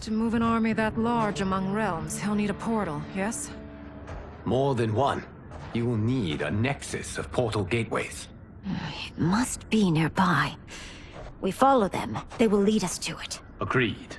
To move an army that large among realms, he'll need a portal, yes? More than one. You will need a nexus of portal gateways. It must be nearby. We follow them, they will lead us to it. Agreed.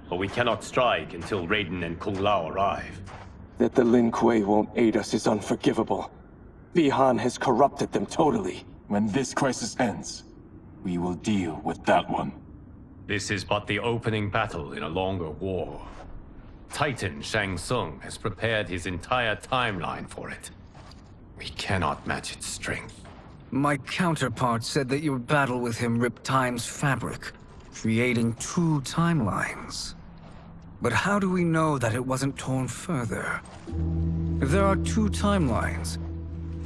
But we cannot strike until Raiden and Kung Lao arrive. That the Lin Kuei won't aid us is unforgivable. Bi-Han has corrupted them totally. When this crisis ends, we will deal with that one. This is but the opening battle in a longer war. Titan Shang Tsung has prepared his entire timeline for it. We cannot match its strength. My counterpart said that your battle with him ripped time's fabric, creating two timelines. But how do we know that it wasn't torn further? If there are two timelines,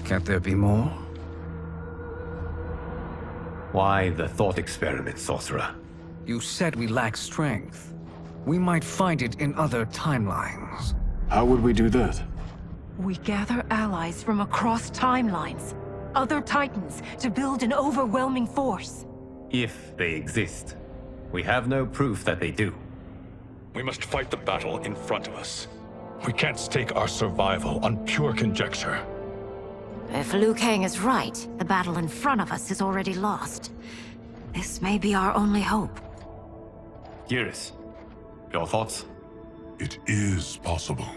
can't there be more? Why the thought experiment, sorcerer? You said we lack strength. We might find it in other timelines. How would we do that? We gather allies from across timelines, other titans, to build an overwhelming force. If they exist. We have no proof that they do. We must fight the battle in front of us. We can't stake our survival on pure conjecture. If Lui Kang is right, the battle in front of us is already lost. This may be our only hope. Geras, your thoughts? It is possible.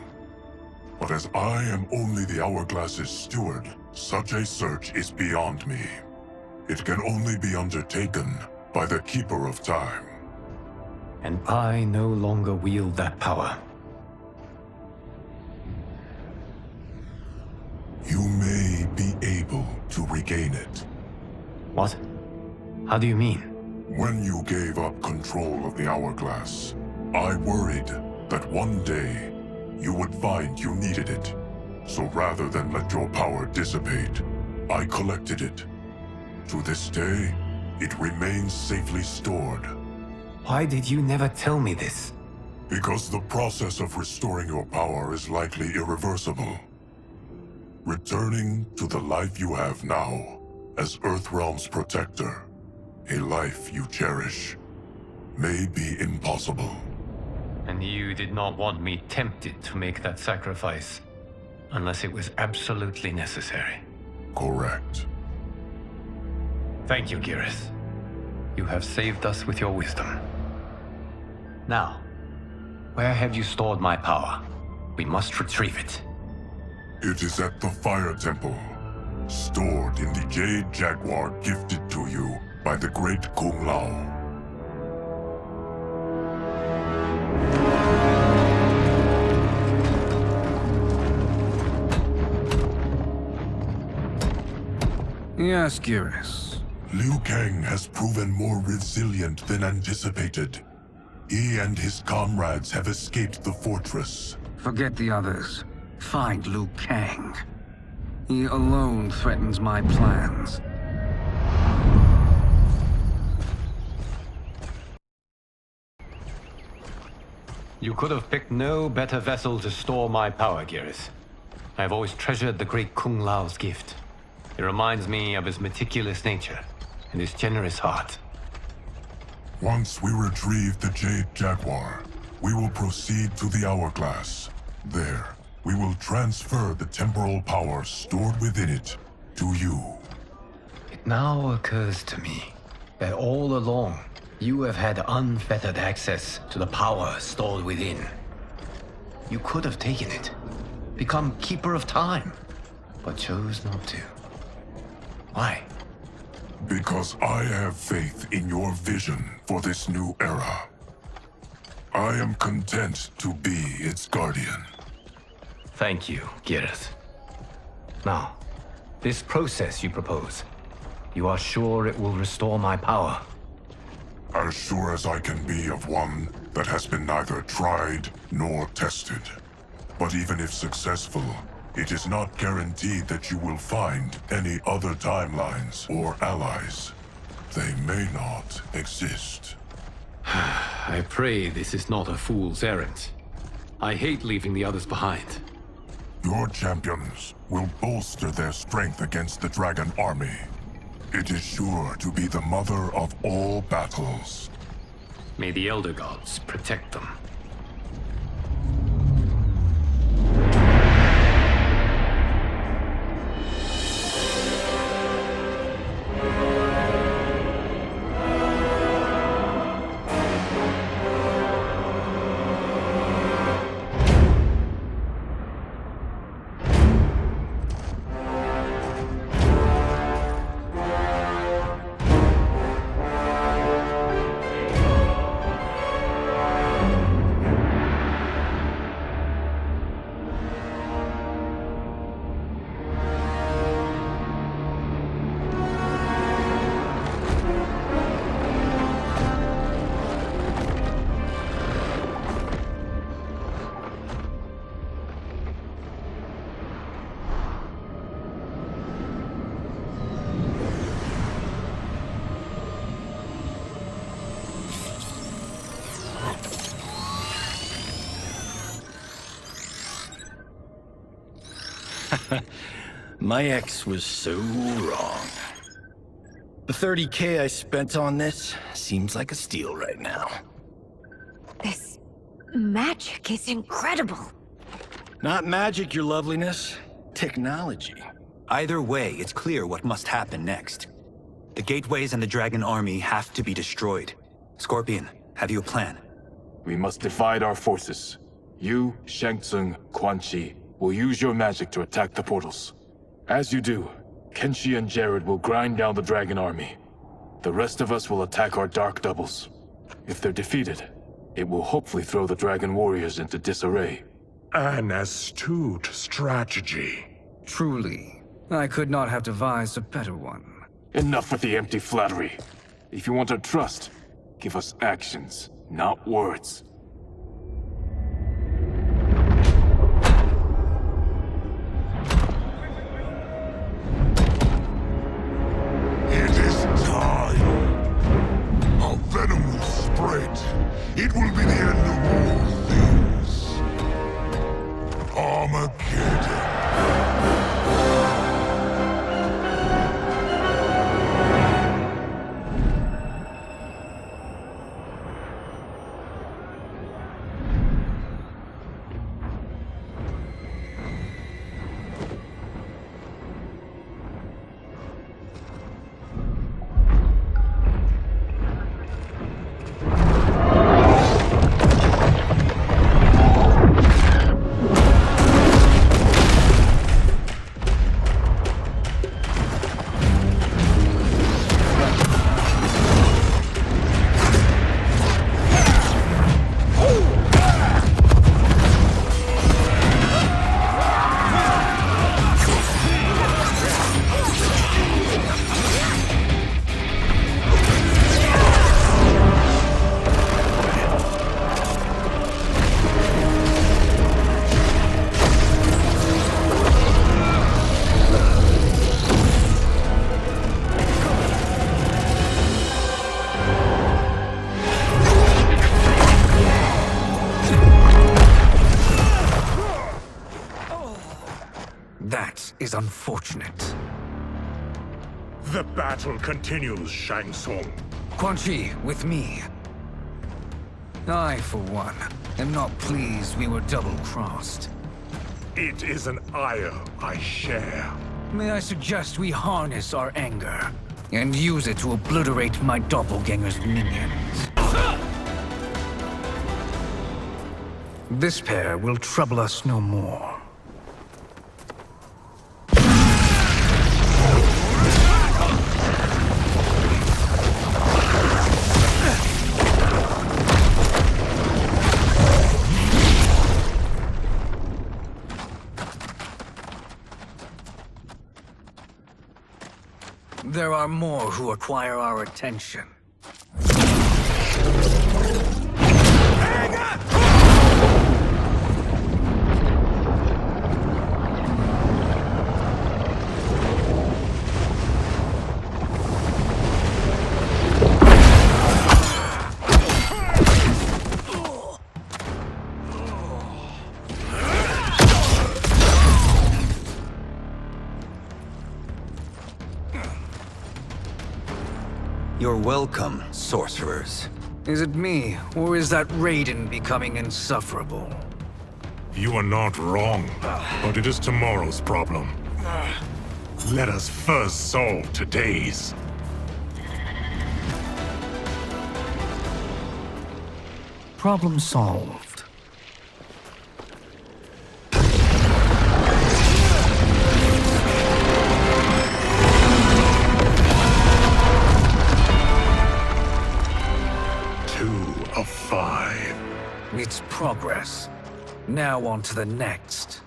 But as I am only the Hourglass's steward, such a search is beyond me. It can only be undertaken by the Keeper of Time. And I no longer wield that power. You may be able to regain it. What? How do you mean? When you gave up control of the Hourglass, I worried that one day you would find you needed it. So rather than let your power dissipate, I collected it. To this day, it remains safely stored. Why did you never tell me this? Because the process of restoring your power is likely irreversible. Returning to the life you have now, as Earthrealm's protector, a life you cherish, may be impossible. And you did not want me tempted to make that sacrifice, unless it was absolutely necessary. Correct. Thank you, Geras. You have saved us with your wisdom. Now, where have you stored my power? We must retrieve it. It is at the Fire Temple, stored in the Jade Jaguar gifted to you by the great Kung Lao. Yes, Geras. Liu Kang has proven more resilient than anticipated. He and his comrades have escaped the fortress. Forget the others. Find Liu Kang. He alone threatens my plans. You could have picked no better vessel to store my power, Geras. I have always treasured the great Kung Lao's gift. It reminds me of his meticulous nature and his generous heart. Once we retrieve the Jade Jaguar, we will proceed to the Hourglass. There, we will transfer the temporal power stored within it to you. It now occurs to me that all along, you have had unfettered access to the power stored within. You could have taken it, become Keeper of Time, but chose not to. Why? Because I have faith in your vision for this new era. I am content to be its guardian. Thank you, Geras. Now, this process you propose, you are sure it will restore my power? As sure as I can be of one that has been neither tried nor tested. But even if successful, it is not guaranteed that you will find any other timelines or allies. They may not exist. I pray this is not a fool's errand. I hate leaving the others behind. Your champions will bolster their strength against the Dragon Army. It is sure to be the mother of all battles. May the Elder Gods protect them. My ex was so wrong. The 30K I spent on this seems like a steal right now. This magic is incredible. Not magic, your loveliness. Technology. Either way, it's clear what must happen next. The gateways and the Dragon Army have to be destroyed. Scorpion, have you a plan? We must divide our forces. You, Shang Tsung, Quan Chi will use your magic to attack the portals. As you do, Kenshi and Jared will grind down the Dragon Army. The rest of us will attack our dark doubles. If they're defeated, it will hopefully throw the Dragon Warriors into disarray. An astute strategy. Truly, I could not have devised a better one. Enough with the empty flattery. If you want our trust, give us actions, not words. It is time. Our venom will spread. It will be the end of all things. Armageddon. That is unfortunate. The battle continues, Shang Tsung. Quan Chi, with me. I, for one, am not pleased we were double-crossed. It is an ire I share. May I suggest we harness our anger and use it to obliterate my doppelganger's minions? This pair will trouble us no more. There are more who acquire our attention. You're welcome, sorcerers. Is it me, or is that Raiden becoming insufferable? You are not wrong, but it is tomorrow's problem. Let us first solve today's. Problem solved. Of 5. It's progress. Now on to the next.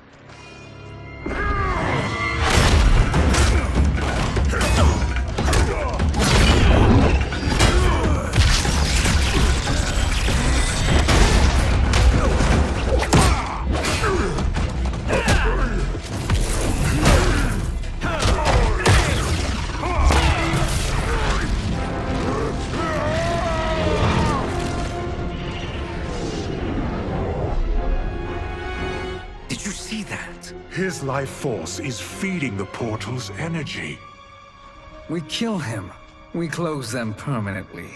His life force is feeding the portal's energy. We kill him. We close them permanently.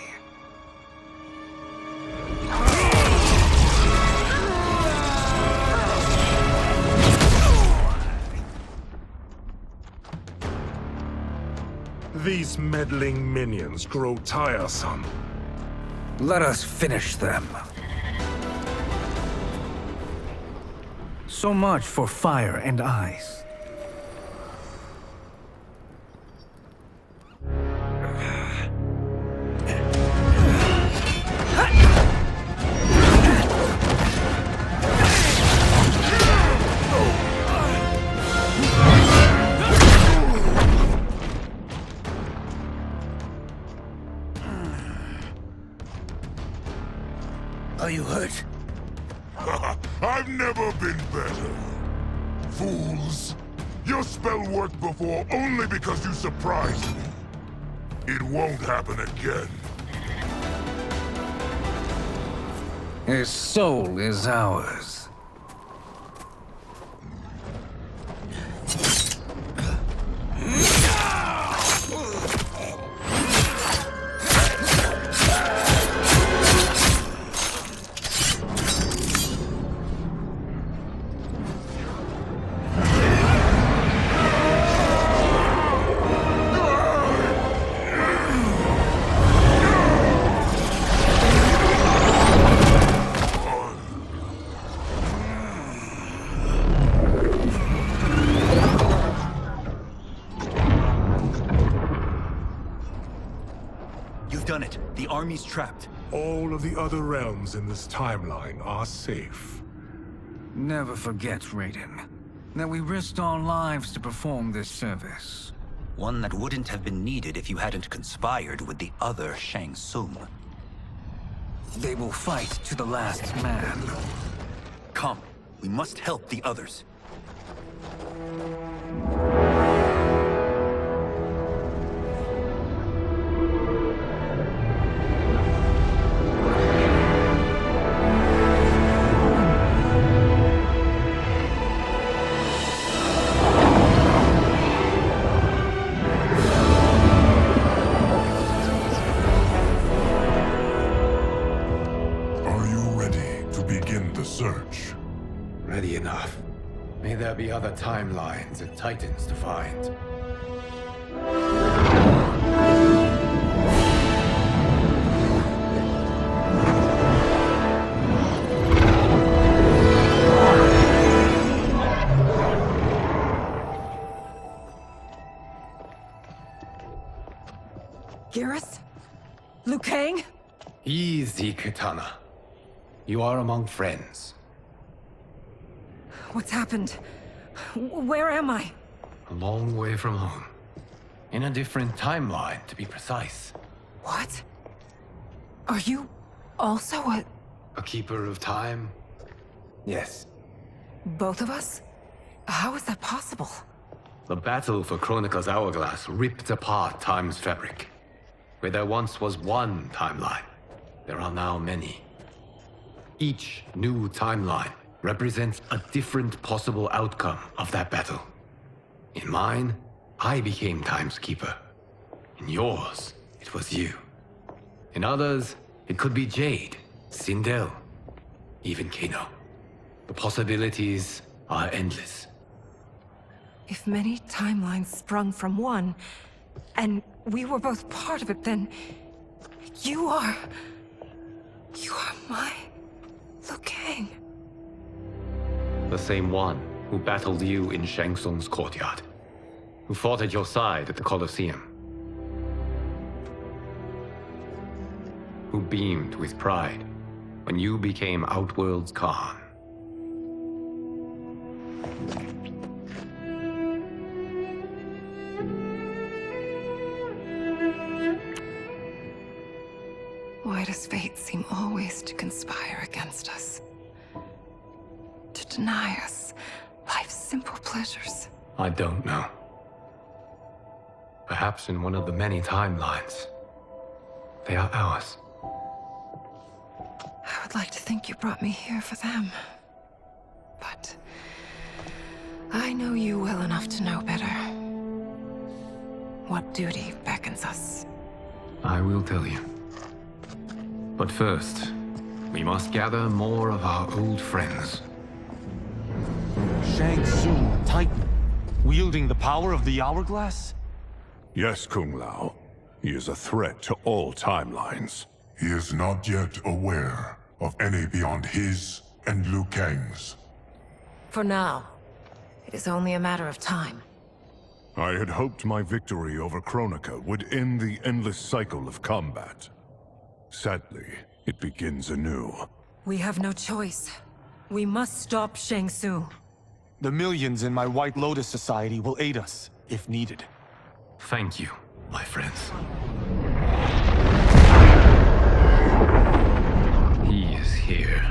These meddling minions grow tiresome. Let us finish them. So much for fire and ice. Are you hurt? I've never been better. Fools! Your spell worked before only because you surprised me. It won't happen again. His soul is ours. Done it. The army's trapped. All of the other realms in this timeline are safe. Never forget, Raiden, that we risked our lives to perform this service. One that wouldn't have been needed if you hadn't conspired with the other Shang Tsung. They will fight to the last man. Come, we must help the others. Search. Ready enough. May there be other timelines and titans to find. Garrus? Liu Kang? Easy, Katana. You are among friends. What's happened? Where am I? A long way from home. In a different timeline, to be precise. What? Are you also a keeper of time? Yes. both of us? How is that possible? The battle for Chronica's Hourglass ripped apart time's fabric. Where there once was one timeline, there are now many. Each new timeline represents a different possible outcome of that battle. In mine, I became Time's Keeper. In yours, it was you. In others, It could be Jade, Sindel, even Kano. The possibilities are endless. If many timelines sprung from one, and we were both part of it, then you are my Lui Kang. The same one who battled you in Shang Tsung's courtyard, who fought at your side at the Colosseum, who beamed with pride when you became Outworld's Khan. Why does fate seem always to conspire against us? To deny us life's simple pleasures? I don't know. Perhaps in one of the many timelines, they are ours. I would like to think you brought me here for them. But I know you well enough to know better. What duty beckons us? I will tell you. But first, we must gather more of our old friends. Shang Tsung, Titan, wielding the power of the Hourglass? Yes, Kung Lao. He is a threat to all timelines. He is not yet aware of any beyond his and Lui Kang's. For now, it is only a matter of time. I had hoped my victory over Kronika would end the endless cycle of combat. Sadly, it begins anew. We have no choice. We must stop Shang Tsung. The millions in my White Lotus Society will aid us, if needed. Thank you, my friends. He is here.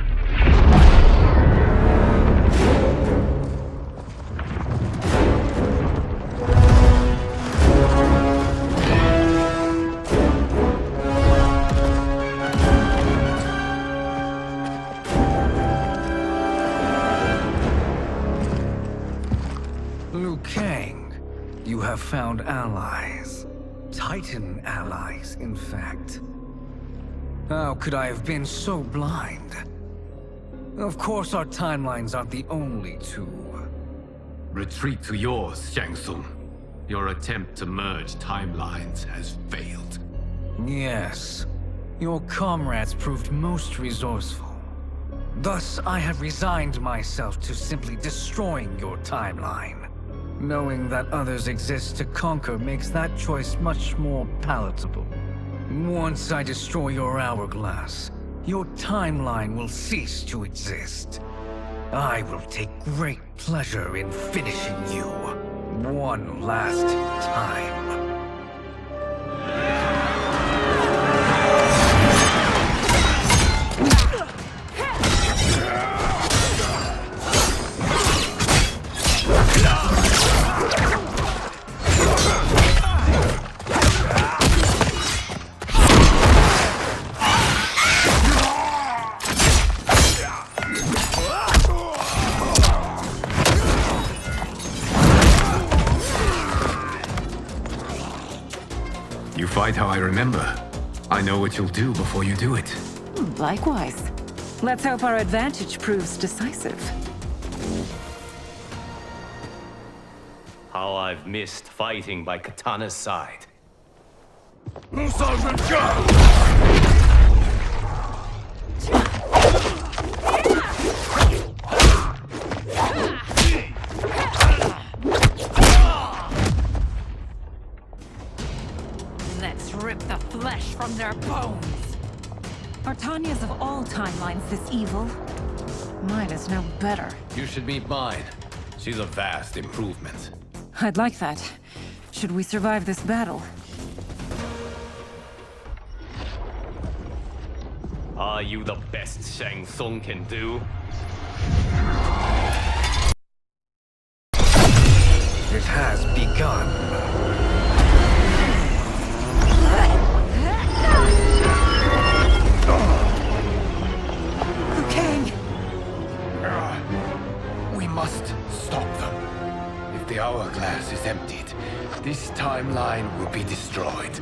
Lui Kang, you have found allies. Titan allies, in fact. How could I have been so blind? Of course our timelines aren't the only two. Retreat to yours, Shang Tsung. Your attempt to merge timelines has failed. Yes. Your comrades proved most resourceful. Thus, I have resigned myself to simply destroying your timeline. Knowing that others exist to conquer makes that choice much more palatable. Once I destroy your hourglass, your timeline will cease to exist. I will take great pleasure in finishing you one last time. You fight how I remember. I know what you'll do before you do it. Likewise. Let's hope our advantage proves decisive. How I've missed fighting by Katana's side. Let's rip the flesh from their bones. Are Tanya's of all timelines this evil? Mine is no better. You should meet mine. She's a vast improvement. I'd like that. Should we survive this battle? Are you the best Shang Tsung can do? It has begun. Lui Kang! We must stop them. If the hourglass is emptied, this timeline will be destroyed.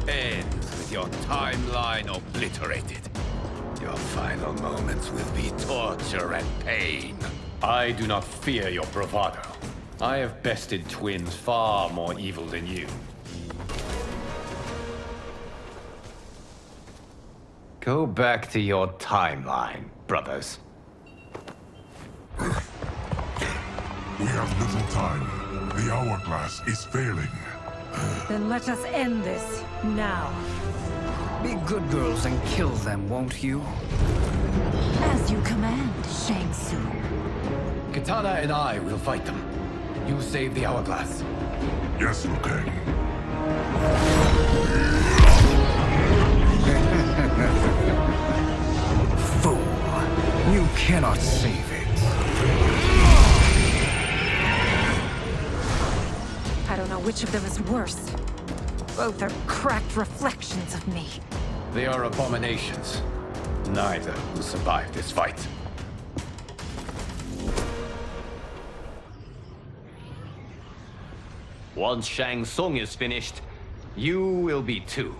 ends with your timeline obliterated. Your final moments will be torture and pain. I do not fear your bravado. I have bested twins far more evil than you. Go back to your timeline, brothers. We have little time. The hourglass is failing. Then let us end this, now. Be good girls and kill them, won't you? As you command, Shang Tsung. Katana and I will fight them. You save the hourglass. Yes, Liu Kang. Fool! You cannot save it. I don't know which of them is worse. Both are cracked reflections of me. They are abominations. Neither will survive this fight. Once Shang Tsung is finished, you will be too.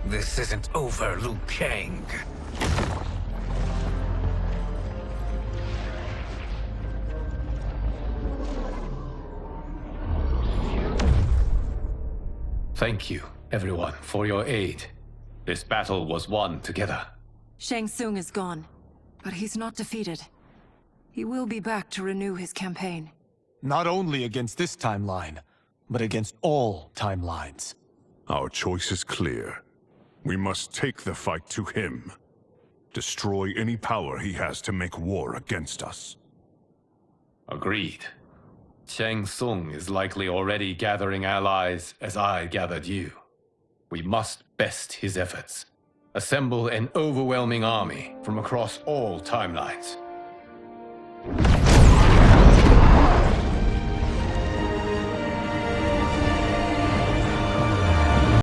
This isn't over, Liu Kang. Thank you, everyone, for your aid. This battle was won together. Shang Tsung is gone, but he's not defeated. He will be back to renew his campaign. Not only against this timeline, but against all timelines. Our choice is clear. We must take the fight to him. Destroy any power he has to make war against us. Agreed. Shang Tsung is likely already gathering allies as I gathered you. We must best his efforts. Assemble an overwhelming army from across all timelines.